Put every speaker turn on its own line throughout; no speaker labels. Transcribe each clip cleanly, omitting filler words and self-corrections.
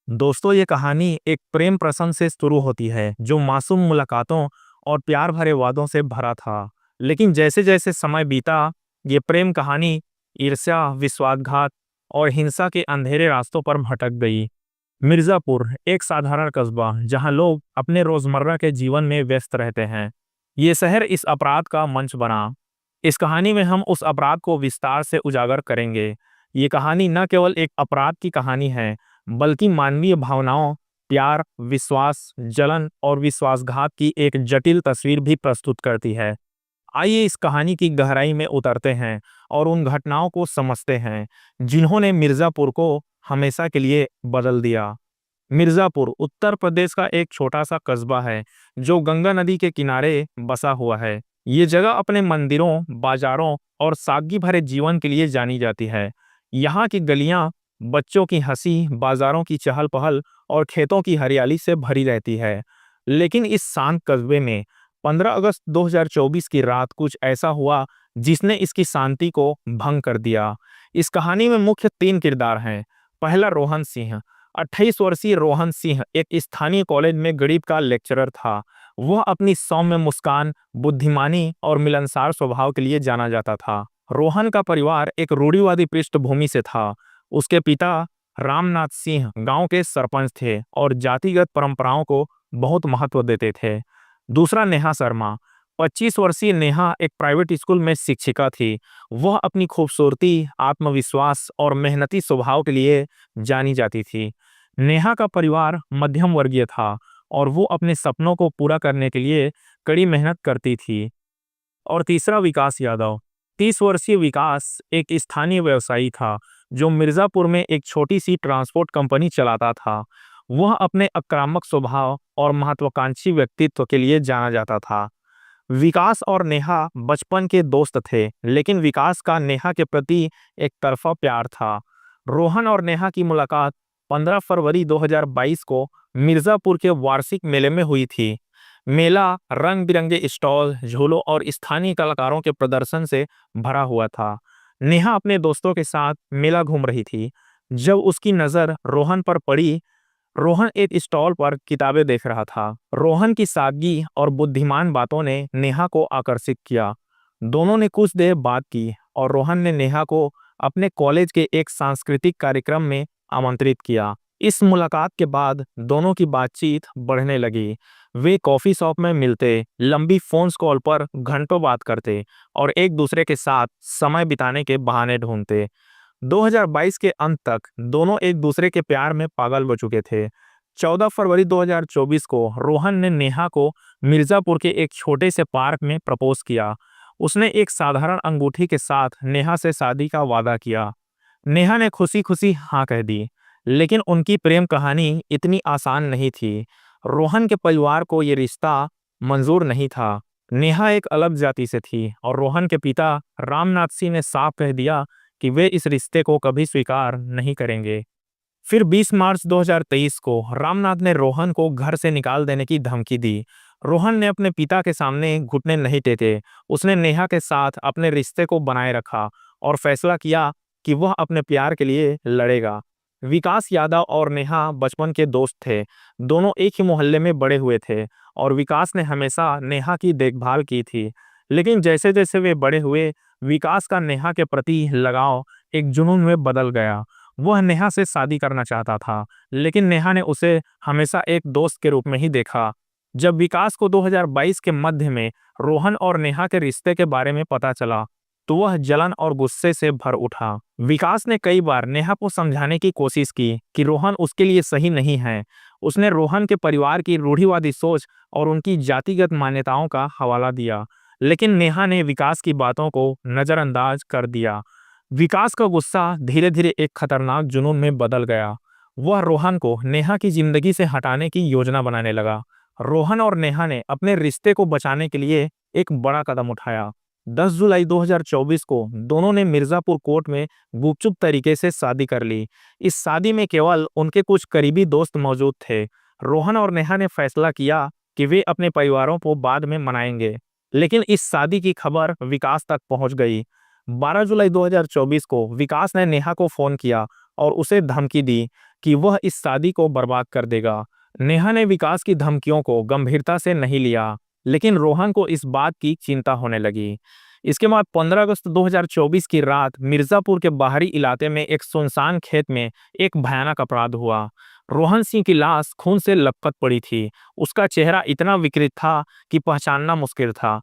दोस्तों, ये कहानी एक प्रेम प्रसंग से शुरू होती है जो मासूम मुलाकातों और प्यार भरे वादों से भरा था। लेकिन जैसे जैसे समय बीता, ये प्रेम कहानी ईर्ष्या, विश्वासघात और हिंसा के अंधेरे रास्तों पर भटक गई। मिर्जापुर एक साधारण कस्बा जहां लोग अपने रोजमर्रा के जीवन में व्यस्त रहते हैं, ये शहर इस अपराध का मंच बना। इस कहानी में हम उस अपराध को विस्तार से उजागर करेंगे। ये कहानी न केवल एक अपराध की कहानी है, बल्कि मानवीय भावनाओं, प्यार, विश्वास, जलन और विश्वासघात की एक जटिल तस्वीर भी प्रस्तुत करती है। आइए इस कहानी की गहराई में उतरते हैं और उन घटनाओं को समझते हैं जिन्होंने मिर्जापुर को हमेशा के लिए बदल दिया। मिर्जापुर उत्तर प्रदेश का एक छोटा सा कस्बा है जो गंगा नदी के किनारे बसा हुआ है। ये जगह अपने मंदिरों, बाजारों और सादगी भरे जीवन के लिए जानी जाती है। यहाँ की गलियाँ बच्चों की हंसी, बाजारों की चहल पहल और खेतों की हरियाली से भरी रहती है। लेकिन इस शांत कस्बे में 15 अगस्त 2024 की रात कुछ ऐसा हुआ जिसने इसकी शांति को भंग कर दिया। इस कहानी में मुख्य 3 किरदार हैं। पहला, रोहन सिंह। 28 वर्षीय रोहन सिंह एक स्थानीय कॉलेज में गणित का लेक्चरर था। वह अपनी सौम्य मुस्कान, बुद्धिमानी और मिलनसार स्वभाव के लिए जाना जाता था। रोहन का परिवार एक रूढ़िवादी पृष्ठभूमि से था। उसके पिता रामनाथ सिंह गांव के सरपंच थे और जातिगत परंपराओं को बहुत महत्व देते थे। दूसरा, नेहा शर्मा। 25 वर्षीय नेहा एक प्राइवेट स्कूल में शिक्षिका थी। वह अपनी खूबसूरती, आत्मविश्वास और मेहनती स्वभाव के लिए जानी जाती थी। नेहा का परिवार मध्यम वर्गीय था और वो अपने सपनों को पूरा करने के लिए कड़ी मेहनत करती थी। और तीसरा, विकास यादव। 30 वर्षीय विकास एक स्थानीय व्यवसायी था जो मिर्जापुर में एक छोटी सी ट्रांसपोर्ट कंपनी चलाता था। वह अपने आक्रामक स्वभाव और महत्वाकांक्षी व्यक्तित्व के लिए जाना जाता था। विकास और नेहा बचपन के दोस्त थे, लेकिन विकास का नेहा के प्रति एक तरफा प्यार था। रोहन और नेहा की मुलाकात 15 फरवरी 2022 को मिर्जापुर के वार्षिक मेले में हुई थी। मेला रंग बिरंगे स्टॉल, झूलों और स्थानीय कलाकारों के प्रदर्शन से भरा हुआ था। नेहा अपने दोस्तों के साथ मेला घूम रही थी जब उसकी नज़र रोहन पर पड़ी। रोहन एक स्टॉल पर किताबें देख रहा था। रोहन की सादगी और बुद्धिमान बातों ने नेहा को आकर्षित किया। दोनों ने कुछ देर बात की और रोहन ने नेहा को अपने कॉलेज के एक सांस्कृतिक कार्यक्रम में आमंत्रित किया। इस मुलाकात के बाद दोनों की बातचीत बढ़ने लगी। वे कॉफी शॉप में मिलते, लंबी फोन कॉल पर घंटों बात करते और एक दूसरे के साथ समय बिताने के बहाने ढूंढते। 2022 के अंत तक दोनों एक दूसरे के प्यार में पागल हो चुके थे। 14 फरवरी 2024 को रोहन ने नेहा को मिर्जापुर के एक छोटे से पार्क में प्रपोज किया। उसने एक साधारण अंगूठी के साथ नेहा से शादी का वादा किया। नेहा ने खुशी खुशी हाँ कह दी, लेकिन उनकी प्रेम कहानी इतनी आसान नहीं थी। रोहन के परिवार को ये रिश्ता मंजूर नहीं था। नेहा एक अलग जाति से थी और रोहन के पिता रामनाथ सिंह ने साफ कह दिया कि वे इस रिश्ते को कभी स्वीकार नहीं करेंगे। फिर 20 मार्च 2023 को रामनाथ ने रोहन को घर से निकाल देने की धमकी दी। रोहन ने अपने पिता के सामने घुटने नहीं टेके। उसने नेहा के साथ अपने रिश्ते को बनाए रखा और फैसला किया कि वह अपने प्यार के लिए लड़ेगा। विकास यादव और नेहा बचपन के दोस्त थे। दोनों एक ही मोहल्ले में बड़े हुए थे और विकास ने हमेशा नेहा की देखभाल की थी। लेकिन जैसे जैसे वे बड़े हुए, विकास का नेहा के प्रति लगाव एक जुनून में बदल गया। वह नेहा से शादी करना चाहता था, लेकिन नेहा ने उसे हमेशा एक दोस्त के रूप में ही देखा। जब विकास को 2022 के मध्य में रोहन और नेहा के रिश्ते के बारे में पता चला, तो वह जलन और गुस्से से भर उठा। विकास ने कई बार नेहा को समझाने की कोशिश की कि रोहन उसके लिए सही नहीं है। उसने रोहन के परिवार की रूढ़िवादी सोच और उनकी जातिगत मान्यताओं का हवाला दिया, लेकिन नेहा ने विकास की बातों को नजरअंदाज कर दिया। विकास का गुस्सा धीरे धीरे एक खतरनाक जुनून में बदल गया। वह रोहन को नेहा की जिंदगी से हटाने की योजना बनाने लगा। रोहन और नेहा ने अपने रिश्ते को बचाने के लिए एक बड़ा कदम उठाया। 10 जुलाई 2024 को दोनों ने मिर्जापुर कोर्ट में गुपचुप तरीके से शादी कर ली। इस शादी में केवल उनके कुछ करीबी दोस्त मौजूद थे। रोहन और नेहा ने फैसला किया कि वे अपने परिवारों को बाद में मनाएंगे, लेकिन इस शादी की खबर विकास तक पहुंच गई। 12 जुलाई 2024 को विकास ने नेहा को फोन किया और उसे धमकी दी कि वह इस शादी को बर्बाद कर देगा। नेहा ने विकास की धमकियों को गंभीरता से नहीं लिया, लेकिन रोहन को इस बात की चिंता होने लगी। इसके बाद 15 अगस्त 2024 की रात मिर्जापुर के बाहरी इलाके में एक सुनसान खेत में एक भयानक अपराध हुआ। रोहन सिंह की लाश खून से लथपथ पड़ी थी। उसका चेहरा इतना विकृत था कि पहचानना मुश्किल था।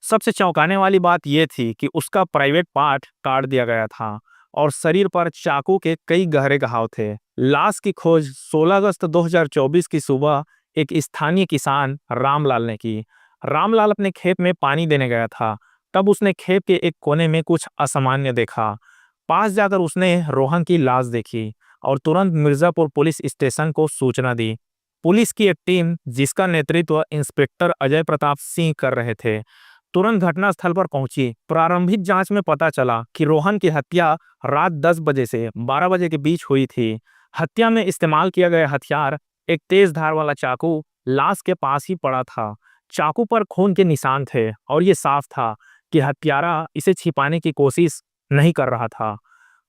सबसे चौंकाने वाली बात यह थी कि उसका प्राइवेट पार्ट काट दिया गया था और शरीर पर चाकू के कई गहरे घाव थे। लाश की खोज 16 अगस्त 2024 की सुबह एक स्थानीय किसान रामलाल ने की। रामलाल अपने खेत में पानी देने गया था। तब उसने खेत के एक कोने में कुछ असामान्य देखा। पास जाकर उसने रोहन की लाश देखी और तुरंत मिर्जापुर पुलिस स्टेशन को सूचना दी। पुलिस की एक टीम, जिसका नेतृत्व इंस्पेक्टर अजय प्रताप सिंह कर रहे थे, तुरंत घटनास्थल पर पहुंची। प्रारंभिक जांच में पता चला कि रोहन की हत्या रात 10 बजे से 12 बजे के बीच हुई थी। हत्या में इस्तेमाल किया गया हथियार एक तेज धार वाला चाकू लाश के पास ही पड़ा था। चाकू पर खून के निशान थे और ये साफ था कि हत्यारा इसे छिपाने की कोशिश नहीं कर रहा था।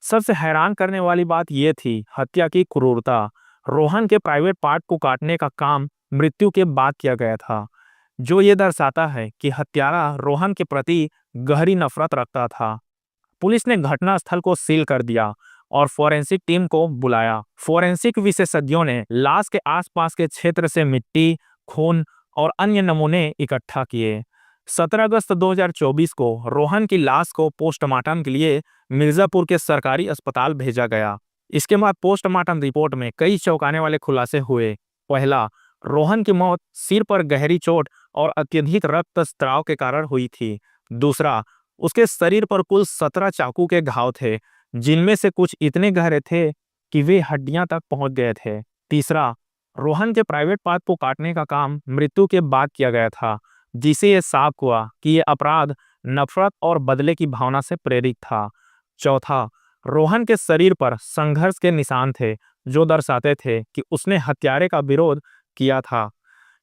सबसे हैरान करने वाली बात यह थी हत्या की क्रूरता। रोहन के प्राइवेट पार्ट को काटने का काम मृत्यु के बाद किया गया था, जो ये दर्शाता है कि हत्यारा रोहन के प्रति गहरी नफरत रखता था। पुलिस ने घटनास्थल को सील कर दिया और फोरेंसिक टीम को बुलाया। फोरेंसिक विशेषज्ञों ने लाश के आसपास के क्षेत्र से मिट्टी, खून और अन्य नमूने इकट्ठा किए। 17 अगस्त 2024 को रोहन की लाश को पोस्टमार्टम के लिए मिर्जापुर के सरकारी अस्पताल भेजा गया। इसके बाद पोस्टमार्टम रिपोर्ट में कई चौंकाने वाले खुलासे हुए। पहला, रोहन की मौत सिर पर गहरी चोट और अत्यधिक रक्तस्राव के कारण हुई थी। दूसरा, उसके शरीर पर कुल 17 चाकू के घाव थे, जिनमें से कुछ इतने गहरे थे कि वे हड्डियां तक पहुंच गए थे। तीसरा, रोहन के प्राइवेट पार्ट को काटने का काम मृत्यु के बाद किया गया था, जिसे यह साफ हुआ कि यह अपराध नफरत और बदले की भावना से प्रेरित था। चौथा, रोहन के शरीर पर संघर्ष के निशान थे, जो दर्शाते थे कि उसने हत्यारे का विरोध किया था।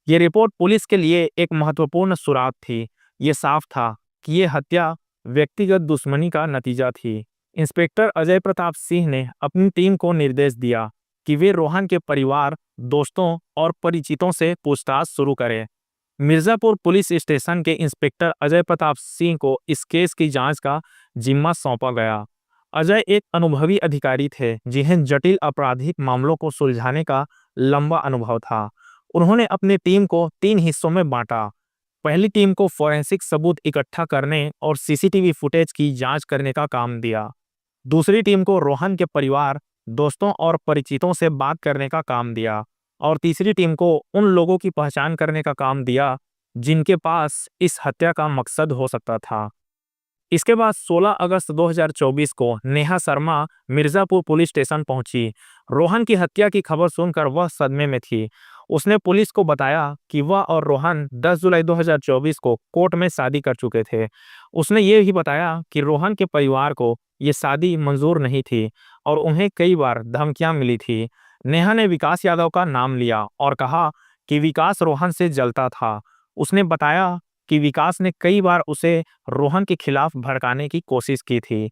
ये रिपोर्ट पुलिस के लिए एक महत्वपूर्ण सुराग थी। ये साफ था कि ये हत्या व्यक्तिगत दुश्मनी का नतीजा थी। इंस्पेक्टर अजय प्रताप सिंह ने अपनी टीम को निर्देश दिया कि वे रोहन के परिवार, दोस्तों और परिचितों से पूछताछ शुरू करें। मिर्जापुर पुलिस स्टेशन के इंस्पेक्टर अजय प्रताप सिंह को इस केस की जांच का जिम्मा सौंपा गया। अजय एक अनुभवी अधिकारी थे, जिन्हें जटिल आपराधिक मामलों को सुलझाने का लंबा अनुभव था। उन्होंने अपनी टीम को 3 हिस्सों में बांटा। पहली टीम को फोरेंसिक सबूत इकट्ठा करने और सीसीटीवी फुटेज की जांच करने का काम दिया। दूसरी टीम को रोहन के परिवार, दोस्तों और परिचितों से बात करने का काम दिया। और तीसरी टीम को उन लोगों की पहचान करने का काम दिया जिनके पास इस हत्या का मकसद हो सकता था। इसके बाद 16 अगस्त 2024 को नेहा शर्मा मिर्जापुर पुलिस स्टेशन पहुंची। रोहन की हत्या की खबर सुनकर वह सदमे में थी। उसने पुलिस को बताया कि वह और रोहन 10 जुलाई 2024 को कोर्ट में शादी कर चुके थे। उसने ये भी बताया कि रोहन के परिवार को ये शादी मंजूर नहीं थी और उन्हें कई बार धमकियां मिली थी। नेहा ने विकास यादव का नाम लिया और कहा कि विकास रोहन से जलता था। उसने बताया कि विकास ने कई बार उसे रोहन के खिलाफ भड़काने की कोशिश की थी।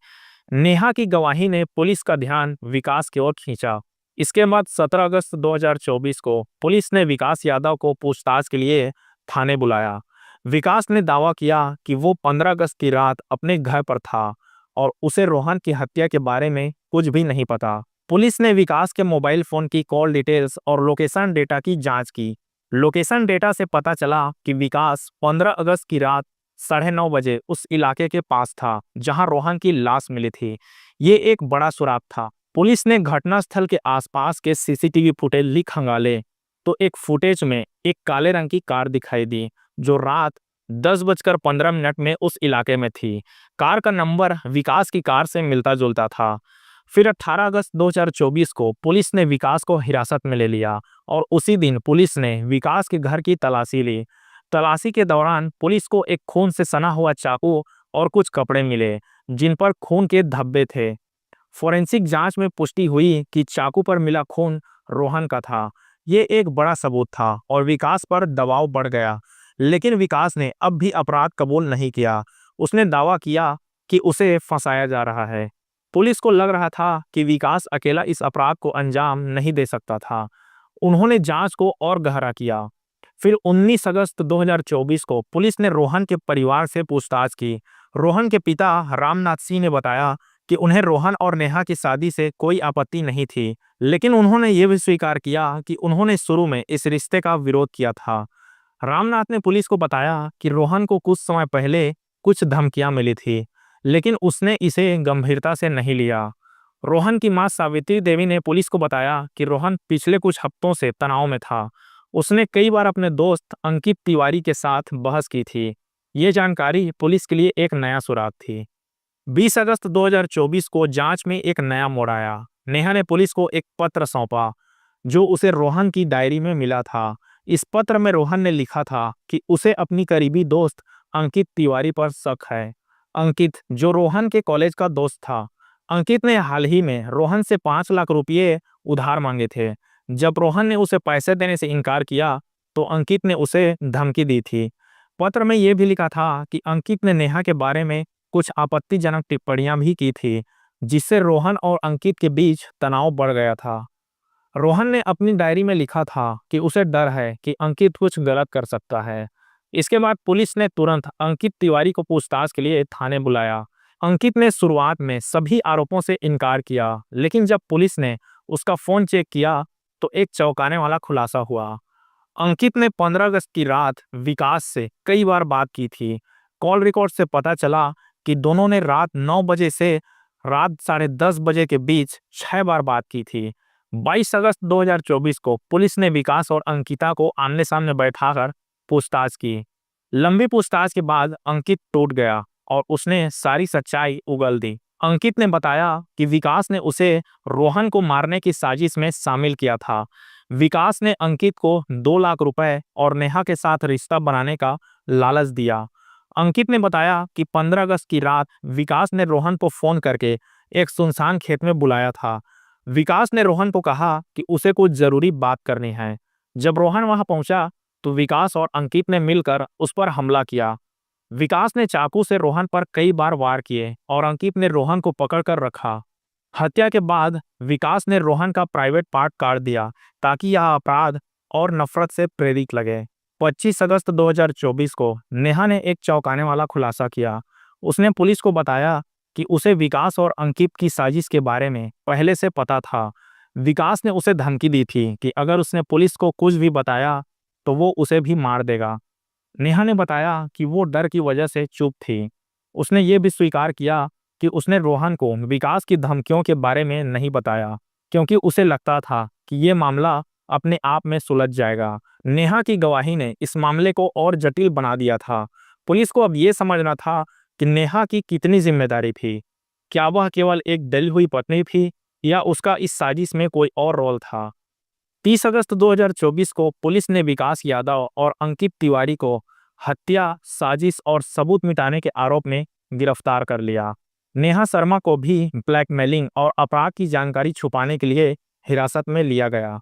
नेहा की गवाही ने पुलिस का ध्यान विकास की ओर खींचा। इसके बाद 17 अगस्त 2024 को पुलिस ने विकास यादव को पूछताछ के लिए थाने बुलाया। विकास ने दावा किया कि वो 15 अगस्त की रात अपने घर पर था और उसे रोहन की हत्या के बारे में कुछ भी नहीं पता। पुलिस ने विकास के मोबाइल फोन की कॉल डिटेल्स और लोकेशन डेटा की जांच की। लोकेशन डेटा से पता चला कि विकास 15 अगस्त की रात 9:30 बजे उस इलाके के पास था जहां रोहन की लाश मिली थी। ये एक बड़ा सुराग था। पुलिस ने घटनास्थल के आसपास के सीसीटीवी फुटेज भी खंगाले तो एक फुटेज में एक काले रंग की कार दिखाई दी, जो रात 10:15 में उस इलाके में थी। कार का नंबर विकास की कार से मिलता जुलता था। फिर 18 अगस्त 2024 को पुलिस ने विकास को हिरासत में ले लिया और उसी दिन पुलिस ने विकास के घर की तलाशी ली। तलाशी के दौरान पुलिस को एक खून से सना हुआ चाकू और कुछ कपड़े मिले, जिन पर खून के धब्बे थे। फोरेंसिक जांच में पुष्टि हुई कि चाकू पर मिला खून रोहन का था। ये एक बड़ा सबूत था और विकास पर दबाव बढ़ गया, लेकिन विकास ने अब भी अपराध कबूल नहीं किया। उसने दावा किया कि उसे फंसाया जा रहा है। पुलिस को लग रहा था कि विकास अकेला इस अपराध को अंजाम नहीं दे सकता था। उन्होंने जांच को और गहरा किया। फिर 19 अगस्त 2024 को पुलिस ने रोहन के परिवार से पूछताछ की। रोहन के पिता रामनाथ सिंह ने बताया कि उन्हें रोहन और नेहा की शादी से कोई आपत्ति नहीं थी, लेकिन उन्होंने ये भी स्वीकार किया कि उन्होंने शुरू में इस रिश्ते का विरोध किया था। रामनाथ ने पुलिस को बताया कि रोहन को कुछ समय पहले कुछ धमकियां मिली थी, लेकिन उसने इसे गंभीरता से नहीं लिया। रोहन की मां सावित्री देवी ने पुलिस को बताया कि रोहन पिछले कुछ हफ्तों से तनाव में था। उसने कई बार अपने दोस्त अंकित तिवारी के साथ बहस की थी। ये जानकारी पुलिस के लिए एक नया सुराग थी। 20 अगस्त 2024 को जांच में एक नया मोड़ आया। नेहा ने पुलिस को एक पत्र सौंपा जो उसे रोहन की डायरी में मिला था। इस पत्र में रोहन ने लिखा था कि उसे अपनी करीबी दोस्त अंकित तिवारी पर शक है। अंकित, जो रोहन के कॉलेज का दोस्त था। अंकित ने हाल ही में रोहन से 5 लाख रुपये उधार मांगे थे। जब रोहन ने उसे पैसे देने से इनकार किया तो अंकित ने उसे धमकी दी थी। पत्र में यह भी लिखा था कि अंकित ने नेहा के बारे में कुछ आपत्तिजनक टिप्पणियां भी की थी, जिससे रोहन और अंकित के बीच तनाव बढ़ गया था। रोहन ने अपनी डायरी में लिखा था कि उसे डर है कि अंकित कुछ गलत कर सकता है। इसके बाद पुलिस ने तुरंत अंकित तिवारी को पूछताछ के लिए थाने बुलाया। अंकित ने शुरुआत में सभी आरोपों से इनकार किया, लेकिन जब पुलिस ने उसका फोन चेक किया तो एक चौंकाने वाला खुलासा हुआ। अंकित ने 15 अगस्त की रात विकास से कई बार बात की थी। कॉल रिकॉर्ड से पता चला कि दोनों ने रात 9 बजे से रात 10:30 बजे के बीच 6 बार बात की थी। 22 अगस्त 2024 को पुलिस ने विकास और अंकिता को आमने सामने बैठाकर पूछताछ की। लंबी पूछताछ के बाद अंकित टूट गया और उसने सारी सच्चाई उगल दी। अंकित ने बताया कि विकास ने उसे रोहन को मारने की साजिश में शामिल किया था। विकास ने अंकित को 2 लाख रुपए और नेहा के साथ रिश्ता बनाने का लालच दिया। अंकित ने बताया कि 15 अगस्त की रात विकास ने रोहन को फोन करके एक सुनसान खेत में बुलाया था। विकास ने रोहन को कहा कि उसे कुछ जरूरी बात करनी है। जब रोहन वहां पहुंचा तो विकास और अंकित ने मिलकर उस पर हमला किया। विकास ने चाकू से रोहन पर कई बार वार किए और अंकित ने रोहन को पकड़कर रखा। हत्या के बाद विकास ने रोहन का प्राइवेट पार्ट काट दिया ताकि यह अपराध और नफरत से प्रेरित लगे। 25 अगस्त 2024 को नेहा ने एक चौंकाने वाला खुलासा किया। उसने पुलिस को बताया कि उसे विकास और अंकित की साजिश के बारे में पहले से पता था। विकास ने उसे धमकी दी थी कि अगर उसने पुलिस को कुछ भी बताया तो वो उसे भी मार देगा। नेहा ने बताया कि वो डर की वजह से चुप थी। उसने ये भी स्वीकार किया कि उसने रोहन को विकास की धमकियों के बारे में नहीं बताया, क्योंकि उसे लगता था कि ये मामला अपने आप में सुलझ जाएगा। नेहा की गवाही ने इस मामले को और जटिल बना दिया था। पुलिस को अब ये समझना था कि नेहा की कितनी जिम्मेदारी थी। क्या वह केवल एक डरी हुई पत्नी थी या उसका इस साजिश में कोई और रोल था। 30 अगस्त 2024 को पुलिस ने विकास यादव और अंकित तिवारी को हत्या, साजिश और सबूत मिटाने के आरोप में गिरफ्तार कर लिया। नेहा शर्मा को भी ब्लैकमेलिंग और अपराध की जानकारी छुपाने के लिए हिरासत में लिया गया।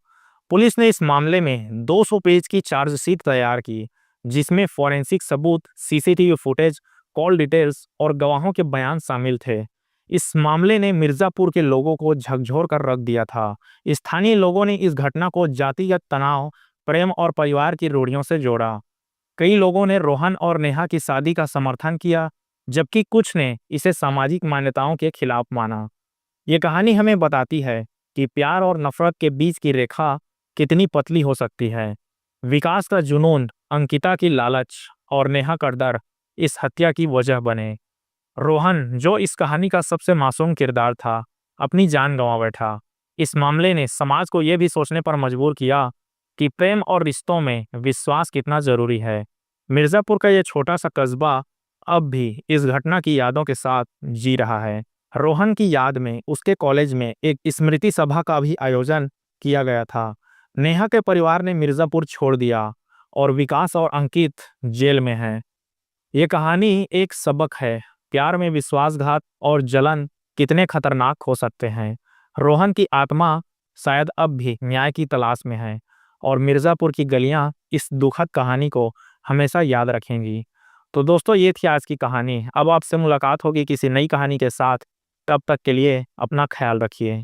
पुलिस ने इस मामले में 200 पेज की चार्जशीट तैयार की, जिसमें फॉरेंसिक सबूत, सीसीटीवी फुटेज, कॉल डिटेल्स और गवाहों के बयान शामिल थे। इस मामले ने मिर्जापुर के लोगों को झकझोर कर रख दिया था। स्थानीय लोगों ने इस घटना को जातिगत तनाव, प्रेम और परिवार की रूढ़ियों से जोड़ा। कई लोगों ने रोहन और नेहा की शादी का समर्थन किया, जबकि कुछ ने इसे सामाजिक मान्यताओं के खिलाफ माना। ये कहानी हमें बताती है कि प्यार और नफरत के बीच की रेखा कितनी पतली हो सकती है। विकास का जुनून, अंकिता की लालच और नेहा का डर इस हत्या की वजह बने। रोहन, जो इस कहानी का सबसे मासूम किरदार था, अपनी जान गंवा बैठा। इस मामले ने समाज को यह भी सोचने पर मजबूर किया कि प्रेम और रिश्तों में विश्वास कितना जरूरी है। मिर्जापुर का यह छोटा सा कस्बा अब भी इस घटना की यादों के साथ जी रहा है। रोहन की याद में उसके कॉलेज में एक स्मृति सभा का भी आयोजन किया गया था। नेहा के परिवार ने मिर्जापुर छोड़ दिया और विकास और अंकित जेल में हैं। ये कहानी एक सबक है, प्यार में विश्वासघात और जलन कितने खतरनाक हो सकते हैं। रोहन की आत्मा शायद अब भी न्याय की तलाश में है और मिर्जापुर की गलियां इस दुखद कहानी को हमेशा याद रखेंगी। तो दोस्तों, ये थी आज की कहानी। अब आपसे मुलाकात होगी किसी नई कहानी के साथ। तब तक के लिए अपना ख्याल रखिए।